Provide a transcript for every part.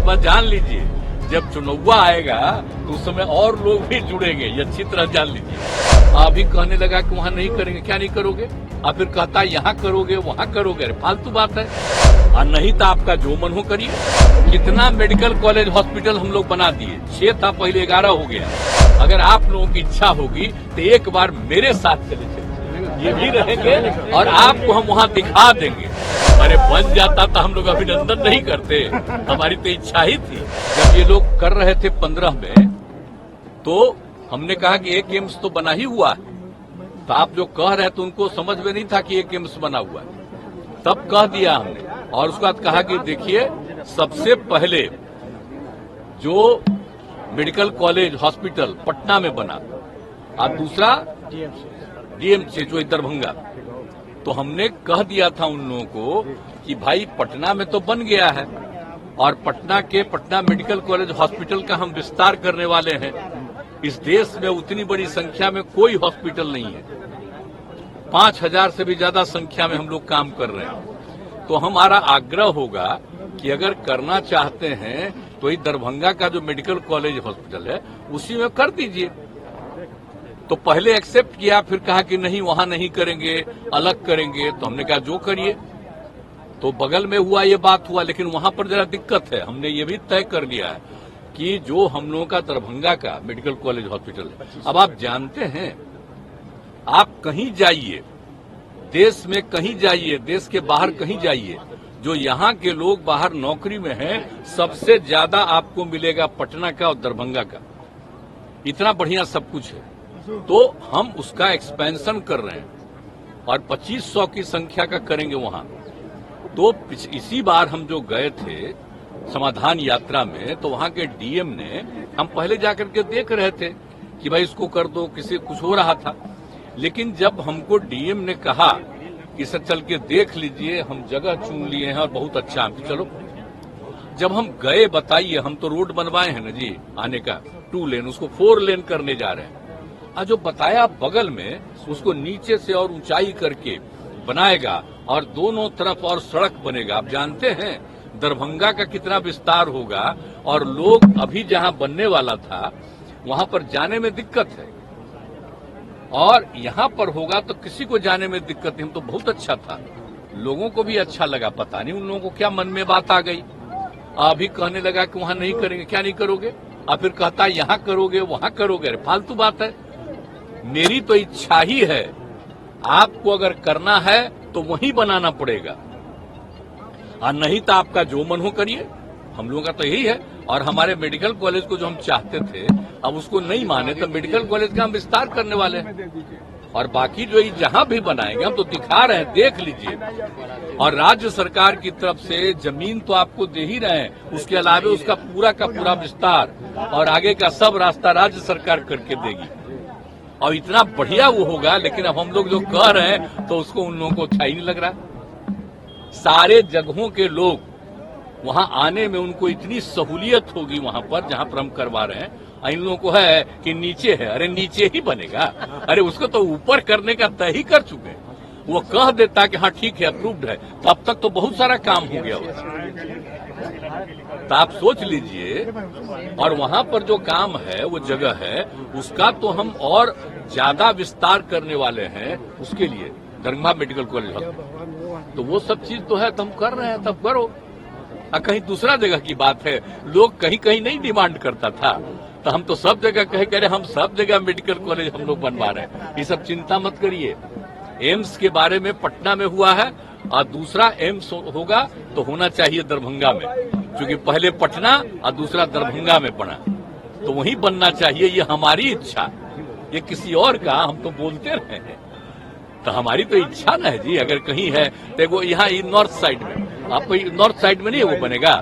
बात जान लीजिए, जब चुनाव आएगा तो उस समय और लोग भी जुड़ेंगे, ये अच्छी तरह जान लीजिए। अभी कहने लगा कि वहाँ नहीं करेंगे, क्या नहीं करोगे? आप फिर कहता यहाँ करोगे वहाँ करोगे, अरे फालतू बात है। और नहीं तो आपका जो मन हो करिए। कितना मेडिकल कॉलेज हॉस्पिटल हम लोग बना दिए, 6 था पहले 11 हो गया। अगर आप लोगों की इच्छा होगी तो एक बार मेरे साथ चले चलिए, ये भी रहेंगे और आपको हम वहाँ दिखा देंगे। अरे बन जाता तो हम लोग अभिनंदन नहीं करते, हमारी तो इच्छा ही थी। जब ये लोग कर रहे थे 15 में, तो हमने कहा कि एक एम्स तो बना ही हुआ है। तो आप जो कह रहे थे उनको समझ में नहीं था कि एक एम्स बना हुआ है, तब कह दिया हमने। और उसके बाद कहा कि देखिए, सबसे पहले जो मेडिकल कॉलेज हॉस्पिटल पटना में बना और दूसरा डीएमसी जो दरभंगा, तो हमने कह दिया था उन लोगों को कि भाई पटना में तो बन गया है और पटना मेडिकल कॉलेज हॉस्पिटल का हम विस्तार करने वाले हैं। इस देश में उतनी बड़ी संख्या में कोई हॉस्पिटल नहीं है, 5000 से भी ज्यादा संख्या में हम लोग काम कर रहे हैं। तो हमारा आग्रह होगा कि अगर करना चाहते हैं तो ये दरभंगा का जो मेडिकल कॉलेज हॉस्पिटल है उसी में कर दीजिए। तो पहले एक्सेप्ट किया, फिर कहा कि नहीं वहां नहीं करेंगे, अलग करेंगे। तो हमने कहा जो करिए। तो बगल में हुआ ये बात हुआ, लेकिन वहां पर जरा दिक्कत है। हमने ये भी तय कर लिया है कि जो हम लोगों का दरभंगा का मेडिकल कॉलेज हॉस्पिटल है, अब आप जानते हैं, आप कहीं जाइए, देश में कहीं जाइए, देश के बाहर कहीं जाइए, जो यहाँ के लोग बाहर नौकरी में हैं, सबसे ज्यादा आपको मिलेगा पटना का और दरभंगा का। इतना बढ़िया सब कुछ है। तो हम उसका एक्सपेंशन कर रहे हैं और 2500 की संख्या का करेंगे वहां। तो इसी बार हम जो गए थे समाधान यात्रा में, तो वहां के डीएम ने, हम पहले जाकर के देख रहे थे कि भाई इसको कर दो, किसी कुछ हो रहा था। लेकिन जब हमको डीएम ने कहा कि सर चल के देख लीजिए, हम जगह चुन लिए हैं और बहुत अच्छा है, चलो। जब हम गए, बताइए, हम तो रोड बनवाए हैं ना जी आने का, 2 लेन, उसको 4 लेन करने जा रहे हैं। जो बताया बगल में, उसको नीचे से और ऊंचाई करके बनाएगा और दोनों तरफ और सड़क बनेगा। आप जानते हैं दरभंगा का कितना विस्तार होगा, और लोग अभी जहां बनने वाला था वहां पर जाने में दिक्कत है, और यहां पर होगा तो किसी को जाने में दिक्कत नहीं। हम तो बहुत अच्छा था, लोगों को भी अच्छा लगा। पता नहीं उन लोगों को क्या मन में बात आ गई, अभी कहने लगा कि वहां नहीं करेंगे, क्या नहीं करोगे? और फिर कहता यहाँ करोगे वहां करोगे, अरे फालतू बात है। मेरी तो इच्छा ही है, आपको अगर करना है तो वहीं बनाना पड़ेगा, और नहीं तो आपका जो मन हो करिए। हम लोगों का तो यही है। और हमारे मेडिकल कॉलेज को जो हम चाहते थे, अब उसको नहीं माने तो मेडिकल कॉलेज का हम विस्तार करने वाले हैं। और बाकी जो जहां भी बनाएंगे हम तो दिखा रहे हैं, देख लीजिए। और राज्य सरकार की तरफ से जमीन तो आपको दे ही रहे हैं, उसके अलावा उसका पूरा का पूरा विस्तार और आगे का सब रास्ता राज्य सरकार करके देगी, और इतना बढ़िया वो होगा। लेकिन अब हम लोग जो कह रहे हैं तो उसको उन लोगों को अच्छा ही नहीं लग रहा। सारे जगहों के लोग वहां आने में उनको इतनी सहूलियत होगी वहां पर जहां पर हम करवा रहे हैं। इन लोगों को है कि नीचे है, अरे नीचे ही बनेगा, अरे उसको तो ऊपर करने का तय ही कर चुके हैं। वो कह देता कि हाँ ठीक है, अप्रूव्ड है, तो अब तक तो बहुत सारा काम हो गया होता। तो आप सोच लीजिए, और वहां पर जो काम है, वो जगह है, उसका तो हम और ज्यादा विस्तार करने वाले हैं। उसके लिए दरभंगा मेडिकल कॉलेज हॉस्पिटल, तो वो सब चीज तो है, तो हम कर रहे हैं, तब करो। कहीं दूसरा जगह की बात है, लोग कहीं कहीं नहीं डिमांड करता था, तो हम तो सब जगह कह रहे, हम सब जगह मेडिकल कॉलेज हम लोग बनवा रहे हैं। ये सब चिंता मत करिए। एम्स के बारे में पटना में हुआ है, और दूसरा एम्स होगा तो होना चाहिए दरभंगा में, क्योंकि पहले पटना और दूसरा दरभंगा में बना, तो वहीं बनना चाहिए। ये हमारी इच्छा, ये किसी और का हम तो बोलते रहे हैं, तो हमारी तो इच्छा ना है जी। अगर कहीं है तो यहाँ नॉर्थ साइड में, आपको नॉर्थ साइड में नहीं वो बनेगा,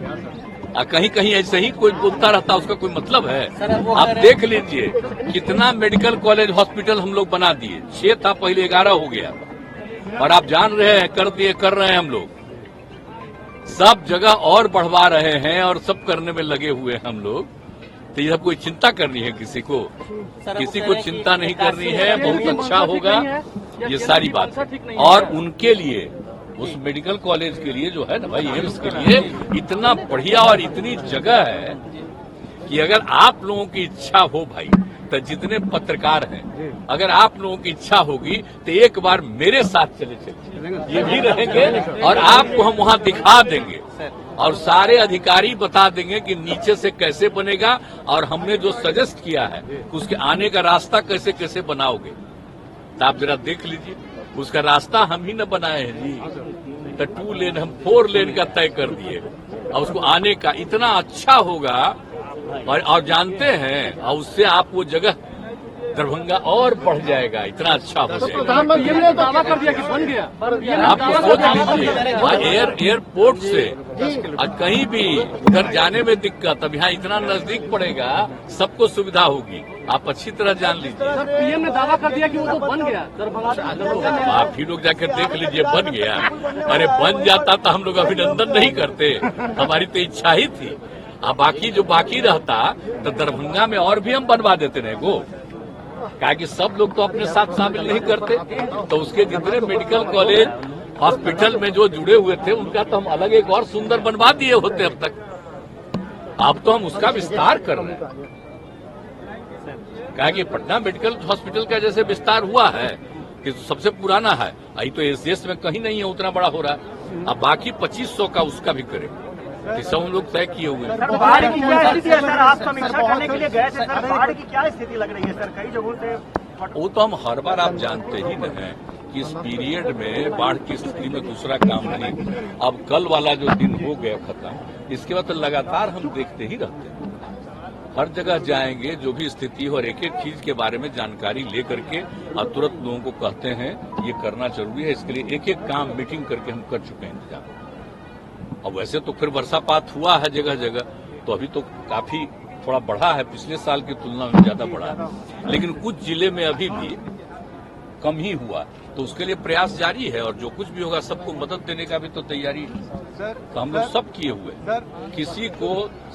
कहीं कहीं ऐसे ही कोई बोलता रहता, उसका कोई मतलब है? आप देख लीजिए कितना मेडिकल कॉलेज हॉस्पिटल हम लोग बना दिए, 6 था पहले 11 हो गया। और आप जान रहे हैं, कर रहे हैं हम लोग, सब जगह और बढ़वा रहे हैं और सब करने में लगे हुए हैं हम लोग। तो ये सब कोई चिंता करनी है किसी को? किसी को चिंता नहीं करनी है, बहुत अच्छा होगा, ये सारी बात है। और उनके लिए उस मेडिकल कॉलेज के लिए जो है ना भाई, एम्स के लिए इतना बढ़िया और इतनी जगह है कि अगर आप लोगों की इच्छा हो भाई, तो जितने पत्रकार हैं, अगर आप लोगों की इच्छा होगी तो एक बार मेरे साथ चले ये भी रहेंगे और आपको हम वहां दिखा देंगे और सारे अधिकारी बता देंगे कि नीचे से कैसे बनेगा और हमने जो सजेस्ट किया है उसके आने का रास्ता कैसे कैसे बनाओगे। तो आप जरा देख लीजिए, उसका रास्ता हम ही न बनाए हैं जी। तो 2 लेन हम 4 लेन का तय कर दिए और उसको आने का इतना अच्छा होगा और जानते हैं, और उससे आप वो जगह दरभंगा और बढ़ जाएगा, इतना अच्छा हो जाएगा। प्रधानमंत्री ने दावा कर दिया कि बन गया। आप सोच लीजिए, एयरपोर्ट से कहीं भी उधर जाने में दिक्कत, अब यहाँ इतना नजदीक पड़ेगा, सबको सुविधा होगी। आप अच्छी तरह जान लीजिए। सर, पीएम ने दावा कर दिया कि वो तो बन गया दरभंगा। आप भी लोग जाकर देख लीजिए, बन गया। अरे बन जाता तो हम लोग अभिनंदन नहीं करते, हमारी तो इच्छा ही थी। अब बाकी जो बाकी रहता तो दरभंगा में और भी हम बनवा देते रहे गो, क्या कि सब लोग तो अपने साथ शामिल नहीं करते। तो उसके जितने मेडिकल कॉलेज हॉस्पिटल में जो जुड़े हुए थे उनका तो हम अलग एक और सुंदर बनवा दिए होते अब तक। अब तो हम उसका विस्तार कर रहे हैं, क्या कि पटना मेडिकल हॉस्पिटल का जैसे विस्तार हुआ है कि सबसे पुराना है, यही तो इस देश में कहीं नहीं है, उतना बड़ा हो रहा है। अब बाकी 2500 का उसका भी करेंगे, सब हम लोग तय किए हुए हैं। बाढ़ की क्या स्थिति है सर? आप समीक्षा करने के लिए गए थे सर, बाढ़ की क्या स्थिति लग रही है सर? कई जगहों से वो तो हम हर बार आप जानते ही न हैं कि इस पीरियड में बाढ़ की स्थिति में दूसरा काम नहीं। अब कल वाला जो दिन हो गया खत्म, इसके बाद तो लगातार हम देखते ही रहते हैं, हर जगह जाएंगे, जो भी स्थिति हो और एक एक चीज के बारे में जानकारी लेकर के और तुरंत लोगों को कहते हैं ये करना जरूरी है। इसके लिए एक एक काम मीटिंग करके हम कर चुके हैं इंतजाम। और वैसे तो फिर वर्षापात हुआ है जगह जगह, तो अभी तो काफी थोड़ा बढ़ा है, पिछले साल की तुलना में ज्यादा बढ़ा है, लेकिन कुछ जिले में अभी भी कम ही हुआ। तो उसके लिए प्रयास जारी है और जो कुछ भी होगा सबको मदद देने का भी तो तैयारी है। तो हम लोग सब किए हुए हैं, किसी को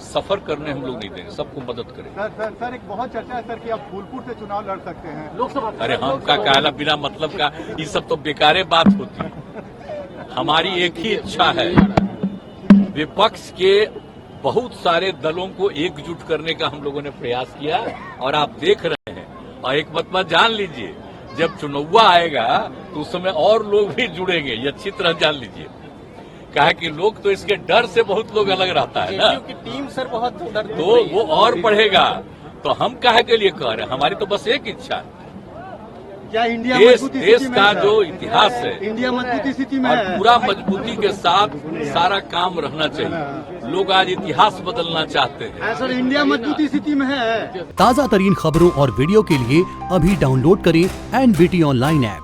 सफर करने हम लोग नहीं देंगे, सबको मदद करेंगे। सर एक बहुत चर्चा है सर कि आप फूलपुर से चुनाव लड़ सकते हैं लोकसभा। अरे हम का कहला बिना मतलब का, ये सब तो बेकारे बात होती है। हमारी एक ही इच्छा है, विपक्ष के बहुत सारे दलों को एकजुट करने का हम लोगों ने प्रयास किया और आप देख रहे हैं। और एक बात जान लीजिए, जब चुनाव आएगा तो उस समय और लोग भी जुड़ेंगे, ये अच्छी तरह जान लीजिए। कहा कि लोग तो इसके डर से बहुत लोग अलग रहता है ना, टीम सर बहुत डर, तो वो और बढ़ेगा। तो हम काहे के लिए कह रहे हैं, हमारी तो बस एक इच्छा है, क्या इंडिया देश का जो इतिहास है, इंडिया मजबूती स्थिति में और है, पूरा मजबूती के साथ सारा काम रहना चाहिए। लोग आज इतिहास बदलना चाहते हैं। सर इंडिया मजबूती स्थिति में है। ताज़ा तरीन खबरों और वीडियो के लिए अभी डाउनलोड करें NBT ऑनलाइन ऐप।